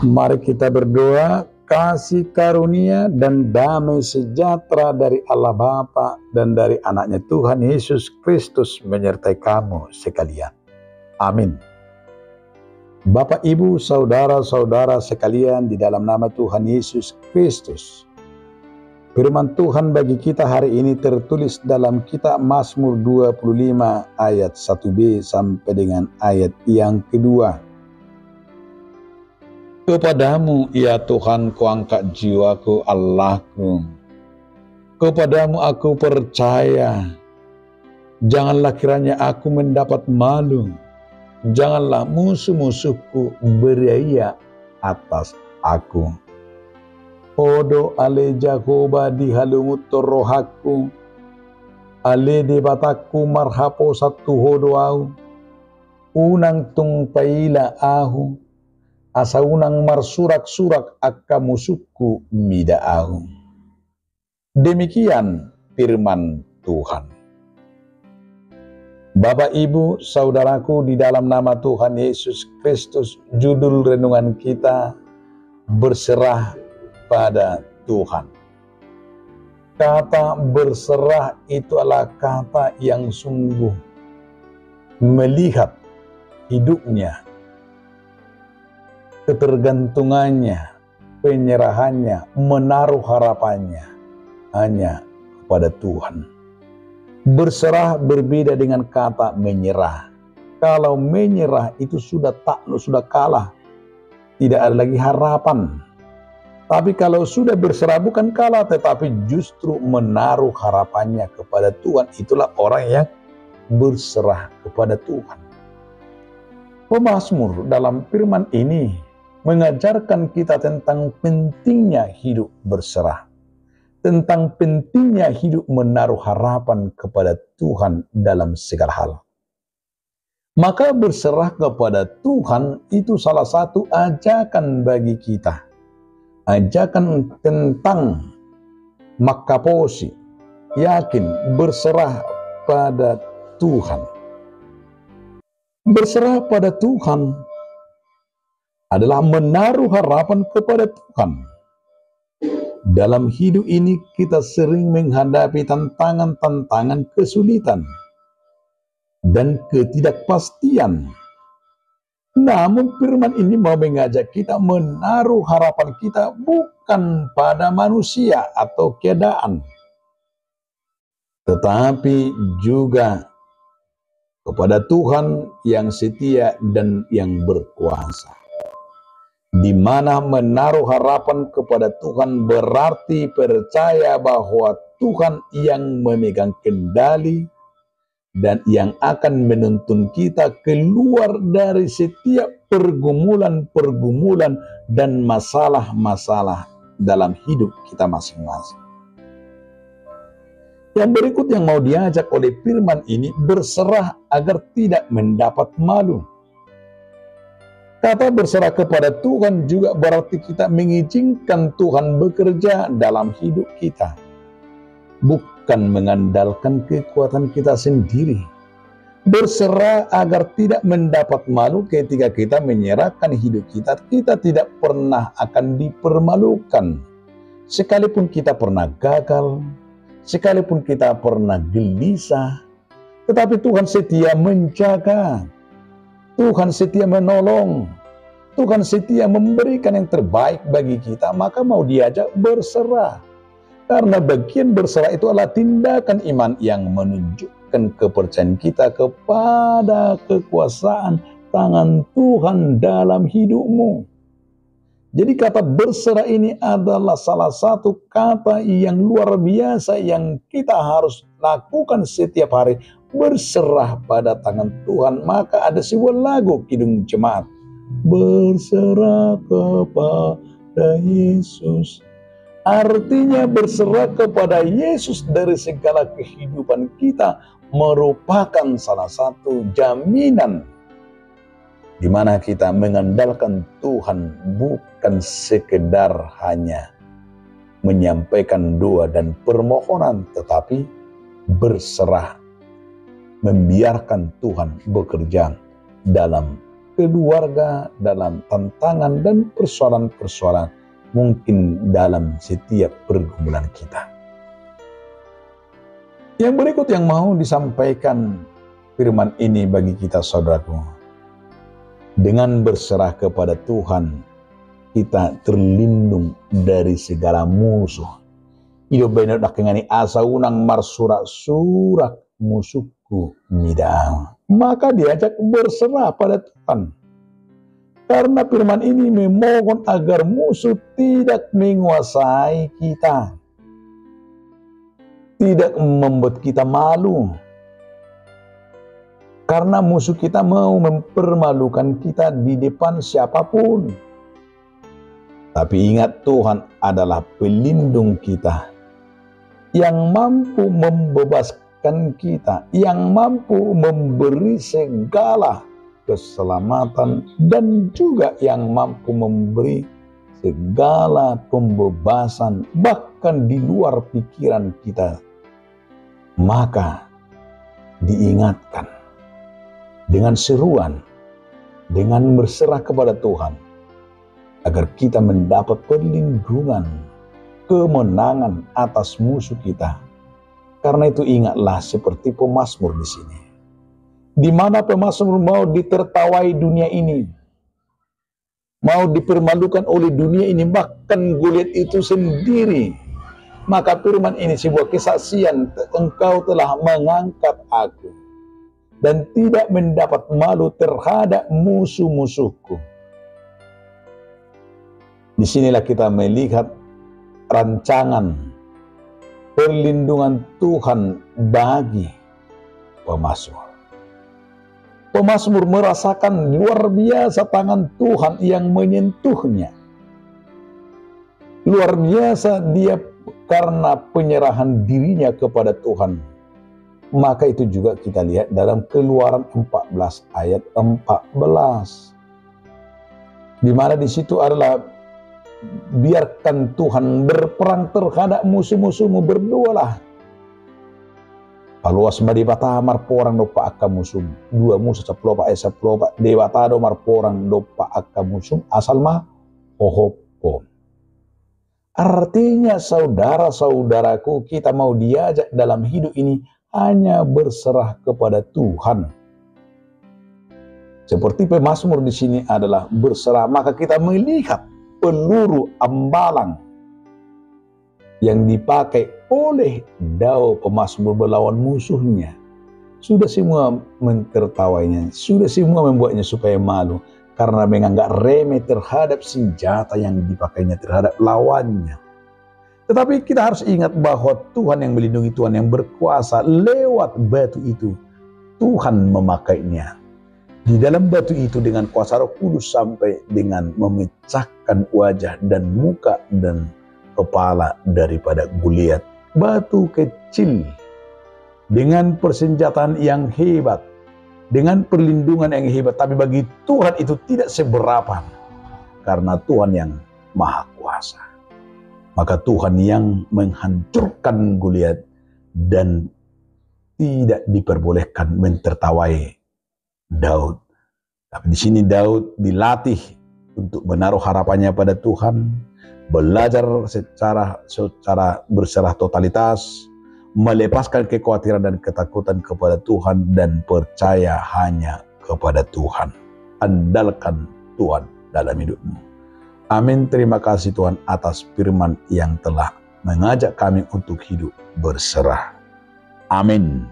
Mari kita berdoa. Kasih karunia dan damai sejahtera dari Allah Bapa dan dari anaknya Tuhan Yesus Kristus menyertai kamu sekalian. Amin. Bapak, Ibu, saudara-saudara sekalian di dalam nama Tuhan Yesus Kristus. Firman Tuhan bagi kita hari ini tertulis dalam kitab Mazmur 25 ayat 1b sampai dengan ayat yang kedua. Kepadamu ya Tuhan kuangkat jiwaku Allahku, kepadamu aku percaya. Janganlah kiranya aku mendapat malu, janganlah musuh-musuhku beria atas aku. Odo ale Jakoba di halumut rohaku, ale di bataku marhapo satu hodo au, unang tung paila ahu, asa unang marsurak-surak akka musuhku mida'au. Demikian firman Tuhan. Bapak, Ibu, saudaraku di dalam nama Tuhan Yesus Kristus, judul renungan kita berserah pada Tuhan. Kata berserah itu adalah kata yang sungguh melihat hidupnya, ketergantungannya, penyerahannya, menaruh harapannya hanya kepada Tuhan. Berserah berbeda dengan kata menyerah. Kalau menyerah itu sudah takluk, sudah kalah, tidak ada lagi harapan. Tapi kalau sudah berserah bukan kalah, tetapi justru menaruh harapannya kepada Tuhan, itulah orang yang berserah kepada Tuhan. Pemazmur dalam firman ini mengajarkan kita tentang pentingnya hidup berserah, tentang pentingnya hidup menaruh harapan kepada Tuhan dalam segala hal. Maka berserah kepada Tuhan itu salah satu ajakan bagi kita. Ajakan tentang makaposi, yakin berserah pada Tuhan. Berserah pada Tuhan adalah menaruh harapan kepada Tuhan. Dalam hidup ini kita sering menghadapi tantangan-tantangan, kesulitan dan ketidakpastian. Namun firman ini mau mengajak kita menaruh harapan kita bukan pada manusia atau keadaan, tetapi juga kepada Tuhan yang setia dan yang berkuasa. Di mana menaruh harapan kepada Tuhan berarti percaya bahwa Tuhan yang memegang kendali dan yang akan menuntun kita keluar dari setiap pergumulan-pergumulan dan masalah-masalah dalam hidup kita masing-masing. Yang berikut yang mau diajak oleh firman ini, berserah agar tidak mendapat malu. Kata berserah kepada Tuhan juga berarti kita mengizinkan Tuhan bekerja dalam hidup kita. Bukan mengandalkan kekuatan kita sendiri. Berserah agar tidak mendapat malu ketika kita menyerahkan hidup kita. Kita tidak pernah akan dipermalukan. Sekalipun kita pernah gagal, sekalipun kita pernah gelisah, tetapi Tuhan setia menjaga. Tuhan setia menolong, Tuhan setia memberikan yang terbaik bagi kita, maka mau diajak berserah. Karena bagian berserah itu adalah tindakan iman yang menunjukkan kepercayaan kita kepada kekuasaan tangan Tuhan dalam hidupmu. Jadi kata berserah ini adalah salah satu kata yang luar biasa yang kita harus lakukan setiap hari. Berserah pada tangan Tuhan. Maka ada sebuah lagu Kidung Jemaat, berserah kepada Yesus. Artinya berserah kepada Yesus dari segala kehidupan kita merupakan salah satu jaminan di mana kita mengandalkan Tuhan, bukan sekedar hanya menyampaikan doa dan permohonan, tetapi berserah, membiarkan Tuhan bekerja dalam keluarga, dalam tantangan dan persoalan-persoalan mungkin dalam setiap pergumulan kita. Yang berikut yang mau disampaikan firman ini bagi kita saudaraku. Dengan berserah kepada Tuhan, kita terlindung dari segala musuh. Iyo benar dakengani asa unang marsurak-surak musuhku midang. Maka diajak berserah pada Tuhan. Karena firman ini memohon agar musuh tidak menguasai kita. Tidak membuat kita malu. Karena musuh kita mau mempermalukan kita di depan siapapun. Tapi ingat, Tuhan adalah pelindung kita, yang mampu membebaskan kita, yang mampu memberi segala keselamatan, dan juga yang mampu memberi segala pembebasan, bahkan di luar pikiran kita. Maka diingatkan dengan seruan, dengan berserah kepada Tuhan, agar kita mendapat perlindungan, kemenangan atas musuh kita. Karena itu ingatlah seperti pemazmur di sini, di mana pemazmur mau ditertawai dunia ini, mau dipermalukan oleh dunia ini, bahkan Goliat itu sendiri. Maka firman ini sebuah kesaksian, engkau telah mengangkat aku dan tidak mendapat malu terhadap musuh-musuhku. Disinilah kita melihat rancangan perlindungan Tuhan bagi pemazmur. Pemazmur merasakan luar biasa tangan Tuhan yang menyentuhnya. Luar biasa dia karena penyerahan dirinya kepada Tuhan. Maka itu juga kita lihat dalam Keluaran 14 ayat 14. Di mana di situ adalah biarkan Tuhan berperang terhadap musuh-musuhmu, berdoalah. Paluas madi bata marporang dopa akka musuh, dua musuh saplopa saplopa dewata do marporang dopa akka musuh asal mah hohopo. Artinya saudara-saudaraku, kita mau diajak dalam hidup ini hanya berserah kepada Tuhan. Seperti pemazmur di sini adalah berserah, maka kita melihat peluru ambalang yang dipakai oleh Daud pemazmur melawan musuhnya. Sudah semua mentertawainya, sudah semua membuatnya supaya malu, karena menganggap remeh terhadap senjata yang dipakainya terhadap lawannya. Tetapi kita harus ingat bahwa Tuhan yang melindungi, Tuhan yang berkuasa, lewat batu itu Tuhan memakainya. Di dalam batu itu dengan kuasa Roh Kudus sampai dengan memecahkan wajah dan muka dan kepala daripada Goliat. Batu kecil dengan persenjataan yang hebat, dengan perlindungan yang hebat, tapi bagi Tuhan itu tidak seberapa, karena Tuhan yang Maha Kuasa. Maka Tuhan yang menghancurkan Goliat dan tidak diperbolehkan mentertawai Daud. Tapi di sini Daud dilatih untuk menaruh harapannya pada Tuhan, belajar secara berserah totalitas, melepaskan kekhawatiran dan ketakutan kepada Tuhan, dan percaya hanya kepada Tuhan. Andalkan Tuhan dalam hidupmu. Amin. Terima kasih Tuhan atas firman yang telah mengajak kami untuk hidup berserah. Amin.